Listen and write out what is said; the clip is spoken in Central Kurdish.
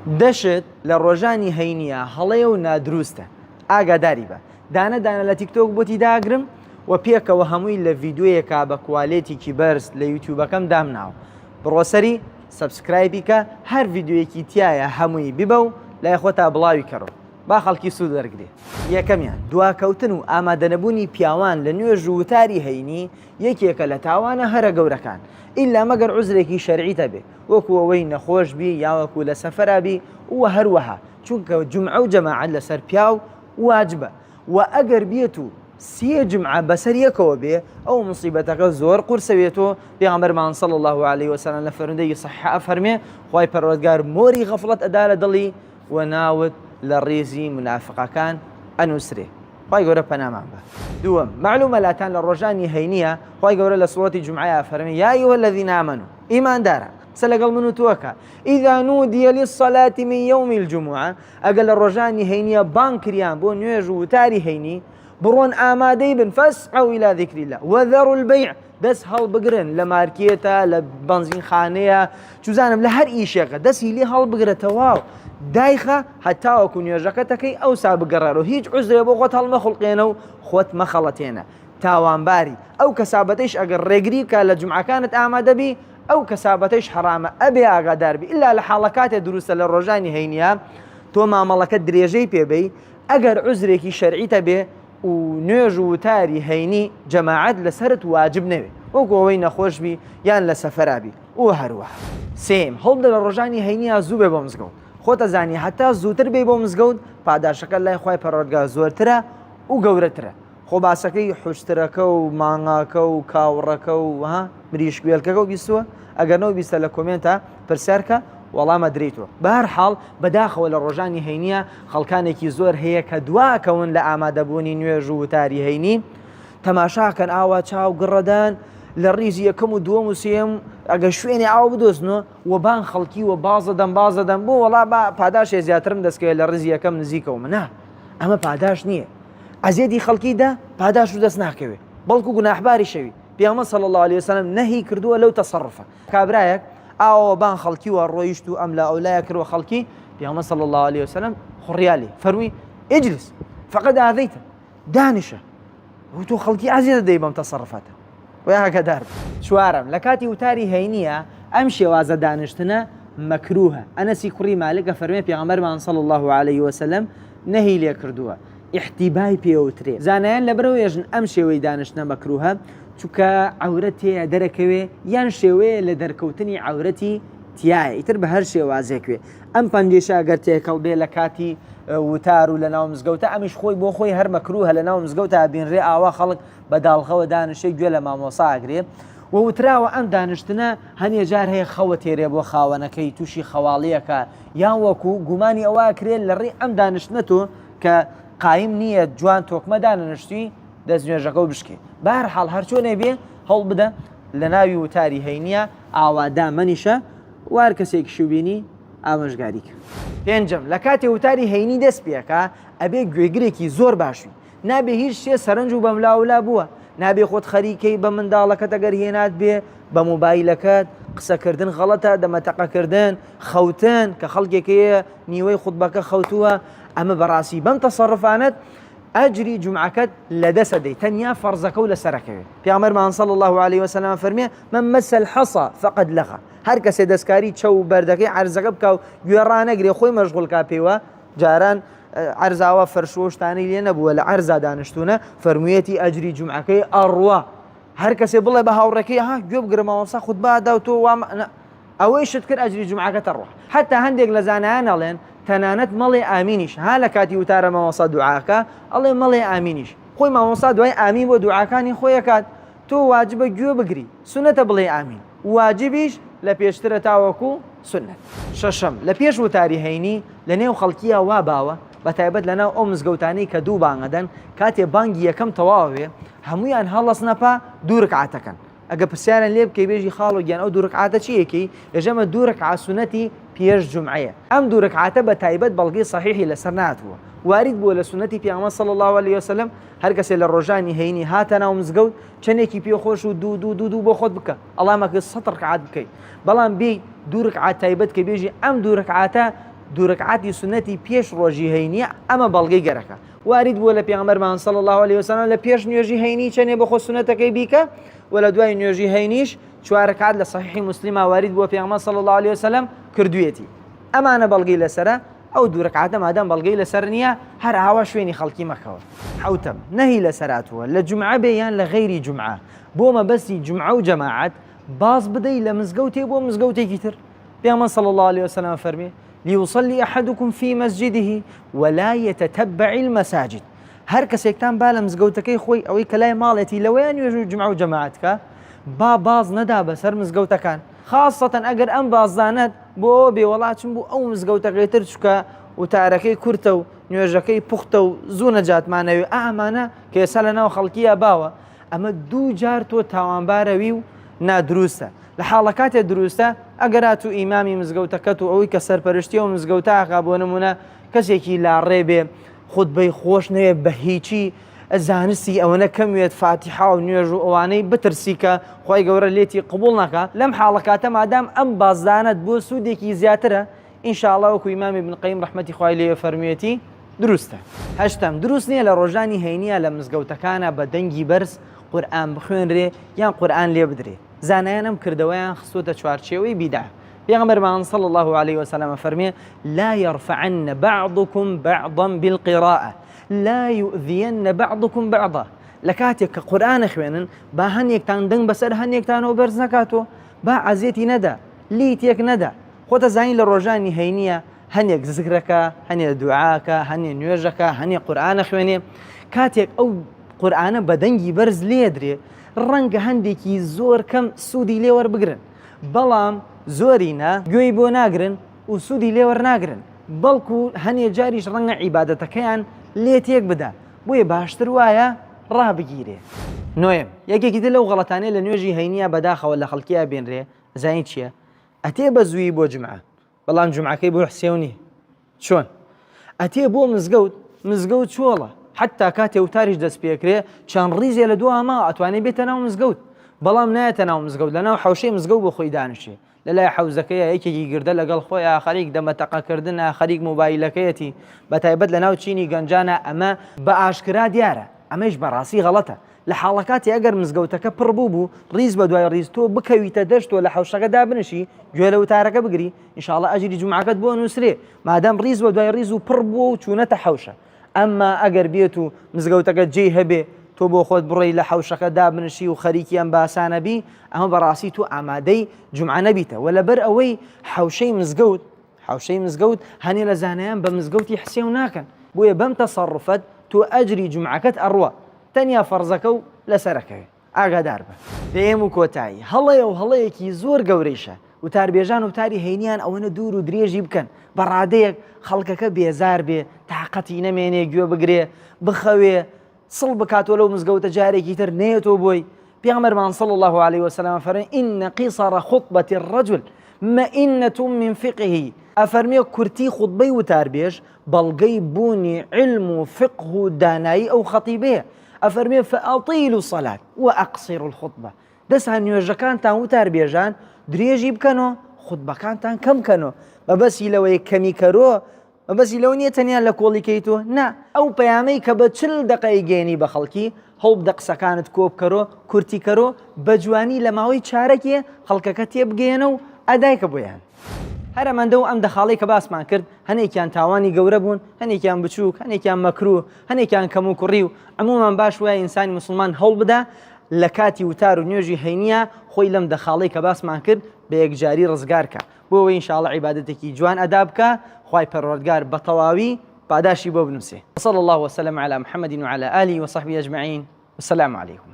دەشت لە ڕۆژانی هەینیە هەڵەیە و نادروستە ئاگاداری بە دانە لە تیکتۆک بۆتی داگرم و پێکەوە هەمووی لە ڤیددیویەکە بە کوالێتێکی بەرز لە یوتیوبەکەم دامناوە بڕۆسەری سەبسکرایبی کە هەر ڤیددیویەکی تایە هەمووی بیبە و لای خۆتا بڵاوی کەڕەوە با خەڵکی سوود دەرگرێ. یەکەمیان دواکەوتن و ئامادەنەبوونی پیاوان لە نوێژ و وتاری هەینی یەکێکە لە تاوانە هەرە گەورەکان ئیلا مەگەر عوزرێکی شەرعیتە بێ وەکو ئەوەی نەخۆش بی یاوەکو لە سەفەرابی و هەروەها چونکە جمعە و جەماعەت لەسەر پیاو واجبە و ئەگەر بێت و سێ جمعە بەسەر یەکەوە بێ ئەو مصیبەتەکە زۆر قورسەوێتەوە. پێغەمبەرمان صلی الله علیه وسلم لە فەرمودەی صحیحە فەرمێ خوای پەروەردگار مۆری غەفڵەت ئەدا لە دڵی و ناوت لە ڕێزی منافقەکان ئەنووسرێ. خوای گەورە پەنامان بە. دووەم معلومە لاتان لە ڕۆژانی هەینیە خوای گەورە لە سوڕەتی جومعەیە فەرمێ یا ئەیها الذین آمنوا ئیماندارە قسە لەگەڵ من و تۆکە ئیذا نودی للصلاة من یوم الجمعة ئەگەر لە ڕۆژانی هەینیە بانگ کریان بۆ نوێژ و وتاری هەینی بڕۆن ئامادەی بن فەسعوا إلى ذکر الله وذروا البيع دەست هەڵبگرن لە مارکێتە لە بەنزینخانەیە چوزانم لە هەر ئیشێکە دەستی لێ هەڵبگرە تەواو دایخە هەتاوەکو نوێژەکەتەکەی ئەوسا بگەڕێرەوە هیچ عوزرێ بۆ خۆت هەڵمەخڵقێنە و خۆت مەخەڵەتێنە. تاوانباری ئەو کەسابەتەیش ئەگەر ڕێگری کە لە جومعەکانت ئامادەبی ئەو کەسابەتەیش حرامە ئەبێ ئاگاداربی ئللا لە حاڵەکاتێ دروستە لە ڕۆژانی هەینیە تۆ مامەڵەکە درێژەی پێبەی ئەگەر عوزرێکی شەرعیتە بێ و نوێژ و وتاری هەینی جەماعەت لەسەرت واجب نەوێ وەکو ئەوەی نەخۆشبی یان لە سەفەرابی و هەروەها. سێم هەڵدە لە ڕۆژانی هەینیە زوو بێ بۆ مزگەوت خۆتە زانی هەتا زووتر بێ بۆ مزگەوت پاداشەکە لای خوای پەروەردگار زۆرترە و گەورەترە. خۆ باسەکەی حوشترەکە و مانگاکە و کاوڕەکە و مریشکوێلکەکە و بیستووە ئەگەرنەوە بیستە لە کۆمنتە پرسیارکە وەڵامە درێتەوە. بە هەر حاڵ بەداخەوە لە ڕۆژانی هەینیە خەڵکانێکی زۆر هەیە کە دواکەون لە ئامادەبوونی نوێژ و وتاری هەینی تەماشاکەن ئاوا چاو گڕەدان لە ڕیزی یەکەم و دووەم و سێم ئەگە شوێنی ئاو بدۆزنەوە و بان خەڵکی و بازەدەم بۆ وەڵا پاداشێ زیاترم دەستکەوێت لە ڕیزی یەکەم نزیکەوە منە ئەمە پاداش نییە ئەزیێدی خەڵکیدا پاداش و دەست ناکەوێت بەڵکو گوناحباری شەوی. پێغەمبەر صلی الله علیه وسلم نەهی کردووە لەو تەسەڕفە کابرایەک ئاوە بان خەڵکی و ڕۆیشت و ئەم لە ئەولایە کردوە خەڵکی پێغەمبەر صلی الله علیه وسلم خوڕیالی فەرمووی ئیجلس فقد ئاذیتە دانیشە و تۆ خەڵکی ئازیێتە دەی بەم تەسەڕفاتە وەیاگەدار. چوارم لە کاتی وتاری هەینیە ئەم شێوازە دانیشتنە مەکروهە. ئەنەسی کوڕی مالکە فەرمێ پێغەمبەرمان صلی الله علیه وسلم نەهی لێ کردووە ئیحتیبای پێوترێ. زانایان لەبەرەوەیژن ئەم شێوەی دانیشتنە مەکروهە چونکە عەورەت تێیە دەرەکەوێ یان شێوەیە لە دەرکەوتنی عەورەتی تایە ئیتر بە هەر شێوازێکوێ. ئەم پەنجێشە ئەگەر تێکەڵ بێ لە کاتی وتار و لە ناو مزگەوتە ئەمیش خۆی بۆ خۆی هەر مەکروهە لە ناو مزگەوتە بینڕێ ئاوا خەڵک بەداڵخەوە دانیشەی گوێ لە مامۆسا ئەگرێ و وتراوە ئەم دانیشتنە هەنێ جار هەیە خەوە تێرێ بۆ خاوەنەکەی تووشی خەواڵیەکە یان وەکو گومانی ئەوە کرێت لە ڕێ ئەم دانیشتنە تۆ کە قایم نییە جوان تۆکمە دانیشتی دەست نوێژەکە و بشکێ. بە هەر حاڵ هەرچۆنێ بێ هەوڵ بدە لە ناوی وتاری هەینیە ئاوادا مەنیشە وار کەسێکی شوبینی ئامۆژگاریکە. پێنجەم لە کاتێ وتاری هەینی دەست پێکە ئەبێ گوێگرێکی زۆر باشوی نابێ هیچ شتێ سەرنج و بەملاولا بووە نابێ خۆت خەریکەی بە منداڵەکەت ئەگەر هێنات بێ بە مۆبایلەکەت قسەکردن غەڵەتە دەمەتەقەکردن خەوتن کە خەڵکێکەیە نیوەی خوتبەکە خەوتووە ئەمە بەڕاستی بەم تەسەڕفانەت ئەجری جومعەکەت لەدەسە دەی تەنیا فەرزەکە و لەسەرەکەوێت. پێغەمبەرمان صلی الله علیه وسلم فەرمێ من مس الحصى فقد لغى هەر کەسێ دەستکاری چەو بەردەکەی عەرزەکە بکە و گوێڕانەگرێ خۆی مەشغوڵکا پێوە جاران عەرزاوە فەرشۆشتانی لێ نەبووە لە عەرزا دانیشتوونە فەرموویەتی ئەجری جومعەکەی ئەڕوا هەر کەسێ بڵێ بە هاوڕێکەی گوێ بگرە مامۆستا خوتبەدا و تۆ ئەوەی شت کرد ئەجری جومعەکەت ئەڕوا. حتا هەندێک لە زانایان ئەڵێن تەنانەت مەڵێ ئامینیش ها لە کاتی وتارە مامۆستا دوعاکە ئەڵێ مەڵێ ئامینیش خۆی مامۆستا دوای ئامین بۆ دوعاکانی خۆیەکات تۆ واجبە گوێ بگری سونەتە بڵێ ئامین واجبیش لە پێشترە تاوەکو سنت. شەشەم لە پێش وتاری هەینی لە نێو خەڵکیە وا باوە بە تایبەت لەناو ئەو مزگەوتانەی کە دوو بانگەدەن کاتێ بانگی یەکەم تەواوێ هەمویان هەڵەس نەپا دوو ڕکعاتەکەن ئەگە پرسیارن لێ بکەی بێژی خاڵ و گیان ئەو دوو ڕکعاتە چیەکەی ئێژەمە دوو ڕکعات سونەتی پێش جومعەیە ئەم دوو ڕکعاتە بە تایبەت بەڵگەی صحیحی لەسەر ناتووە وارد بووە لە سونەتی پێغەمبەر صلی الله علیه وسلم هەر کەسێ لە ڕۆژانی هەینی هاتە ناو مزگەوت چەندێکی پێخۆش و دوو بۆ خۆت بکە ئەڵامەکە 100 ڕکعات بکەیت بەڵام بێ دوو ڕکعات تایبەت کە بێژی ئەم دوو ڕکعاتە دوورەکعاتی سنەتی پێش ڕۆژی هەینیە ئەمە بەڵگەی گەرەکە وارد بووە لە پێغەمبەرمان صلی الله عليه وسلم لە پێش نوێژی هەینی چەندێ بەخۆ سنەتەکەی بیکە و لە دوای نوێژی هەینیش 4 رەکعات لە صحیحی مسلمە وارد بووە پێغەمبەر صلی الله عليه وسلم کردوێتی ئەمانە بەڵگەی لەسرە ئەو دوو رەکعاتە مادام بەڵگەی لەسەر نییە هەر ئاوا شوێنی خەڵکی مەکەوە حوتەم نەهی لەسەراتوە لە جومعە بێ یان لە غەیری جومعە بۆ مەبەستی جومعە و جەماعەت باز بدەی لە مزگەوتێ بۆ مزگەوتێکی تر پێغەمبەر صلی الله عليه وسلم فەرمێ ليصلي أحدكم في مسجده ولا يتتبع المساجد هر کەسێکتان با لە مزگەوتەکەی خۆی ئەوەی کە لای ماڵێتی لەوەیان نوێژ جومعە و جەماعەتکە با باز نەدا بەسەر مزگەوتەکان خاصەتەن ئەگەر ئەم بازدانت بۆ بێوەڵاتچم بوو ئەو مزگەوتەکەی تر چکە وتارەکەی کورتە و نوێژەکەی پوختە و زوو نەجاتمانەوێ ئامانە کە ئێستا لە ناو خەڵکیە باوە ئەمە دوو جار تۆ تاوانبارەوی و نادروستە لە حاڵەکاتێ دروستە ئەگەرات و ئیمامی مزگەوتەکەت و ئەوەی کە سەرپەرشتی و مزگەوتاقا بۆ نمونە کەسێکی لاڕێ بێ خوتبەی خۆش نەوێ بە هیچی زانستی ئەوەنە کەموێت فاتیحا و نوێژ و ئەوانەی بترسی کە خۆی گەورە لێتی قبول نەکە لەم حاڵەکاتە مادام ئەم بازدانت بۆ سوودێکی زیاترە ئینشاءڵڵا وەکو ئیمامی ابن قەیم ڕەحمەتی خوای لێ فەرموویەتی دروستە هەشتم دروست نییە لە ڕۆژانی هەینیە لە مزگەوتەکانە بە دەنگی بەرز قورئان بخوێنرێ یان قورئان لێ بدرێ زانایان ئەم کردەوەیان خستوتە چوارچێوەی بیدع پێغەمبەرمان صلی الله عليه وسلم فەرمێ لا يرفعن بعضكم بعضا بالقراءة لا يؤذين بعضكم بعضا لە کاتێک کە قورئان خوێنن با هەنێکتان دەنگ بەسەر هەنێکتانەوە بەرز نەکاتەوە با عەزیەتی نەدا لیتێک نەدا خۆتە زانی لە ڕۆژانی هەینیە هەنێک زگرەکە هەنێک دوعاکە هەنێک نوێژەکە هەنێک قورئانە خوێنێ کاتێک ئەو قورئانە بە دەنگی بەرز لێدرێ ڕەنگە هەندێکی زۆر کەم سوودی لێوەربگرن بەڵام زۆرینە گوێی بۆ ناگرن و سوودی لێوەرناگرن بەڵکو هەنێ جاریش ڕەنگە عیبادەتەکەیان لێ تێک بدە بۆیە باشتر وایە ڕابگیرێ نۆیەم یەکێکی تر لەو غەڵەتانەی لە نوێژی هەینیە بەداخەوە لە خەڵکیە بێنرێ زانی چییە ئەتێ بە زووی بۆ جومعە بەڵام جومعەکەی بۆ حسێونی چۆن ئەتێ بۆ مزگەوت چۆڵە حتا کاتێ وتاریش دەست پێکرێ چەند ڕیزێ لە دووەما ئەتوانێت بێتە ناو مزگەوت بەڵام نایەتە ناو مزگەوت لە ناو حەوشەی مزگەوت بۆ خۆی دانیشێ لە لای حەوزەکەیە یەکێکی گردە لەگەڵ خۆیان خەریک دەمەتەقەکردنە خەریک مۆبایلەکەیەتی بەتایبەت لە ناو چینی گەنجانە ئەمە بە ئاشکرا دیارە ئەمەش بەڕاستی غەڵەتە لە حاڵەکاتی ئەگەر مزگەوتەکە پڕ بوو ڕیز بە دوای ڕیز تۆ بکەویتە دەشتۆ لە حەوشەکەدا بنشی گوێ لە وتارەکە بگری ئینشاءڵڵا ئەجری جومعەکەت بۆ نووسرێ مادام ڕیز بە دوای ڕیز و پڕ بووە و چوونەتە حەوشە ئەمما ئەگەر بێت و مزگەوتەکە جێی هەبێ تۆ بۆ خۆت بڕێی لە حەوشەکە دابنشی و خەریکی ئەم باسانە بی ئەمە بەڕاستی تو ئامادەی جومعە نەبیتە و لەبەر ئەوەی حەوشەی مزگەوت هەنێ لە زانایان بە مزگەوتی حسێو ناکەن بۆیە بەم تەسەڕفەت تۆ ئەجری جومعەکەت ئەڕوە تەنیا فەرزەکە و لەسەرەکەوێ ئاگادار بە پێم و کۆتایی هەڵەیە و هەڵەیەکی زۆر گەورەیشە وتاربێژان وتاری هەینیان ئەوەنە دوور و درێژی بکەن بە ڕادەیەک خەڵکەکە بێزار بێ تاقەتی نەمێنێ گوێ بگرێ بخەوێ سڵ بکاتۆ لەو مزگەوتە جارێکی تر نێتۆ بۆی پێغەمبەرمان صلی الله عليه وسلم فەرمێ إن قصر خطبة الرجل مئنة من فقهه ئەفەرمێ کورتی خوتبەی وتاربێژ بەڵگەی بوونی علم و فقه و دانایی ئەو خەتیبەیە ئەفەرمێ فأطيلوا الصلاة وأقصروا الخطبة دەسان نوێژەکانتان وتاربێژان درێژی بکەنەوە خوتبەکانتان کەم بکەنەوە بەبەسی لەوەی کەمی کەرۆ بەبەسی لەو نییە تەنیا لە کۆڵیکەیتۆ نا ئەو پەیامەی کە بە 40 دقەی گێنی بە خەڵکی هەوڵ بدە قسەکانت کۆ بکەرۆ کورتی کەرۆ بە جوانی لە ماوەی چارەکێ خەڵکەکە تێبگەێنە و ئەدایکە بۆیان هەرەمەندە و ئەم دەخاڵی کە باسمان کرد هەنێکیان تاوانی گەورە بوون هەنێکیان بچووک هەنێکیان مەکروه هەنێکیان کەم و کوڕی و عمومان باش وایە ئینسانی مسلمان هەوڵ بدە لە کاتی وتار و نوێژی هەینیە خۆی لەم دەخاڵی کە باسمان کرد بە یەکجاری ڕزگارکە بۆ ئەوەی ئینشاءڵڵا عیبادەتێکی جوان ئەدا بکە خوای پەروەردگار بە تەواوی پاداشی بۆ بنووسێ. صلی الله وسلم على محمد وعلى آله وصحبه أجمعين والسلام عليكم.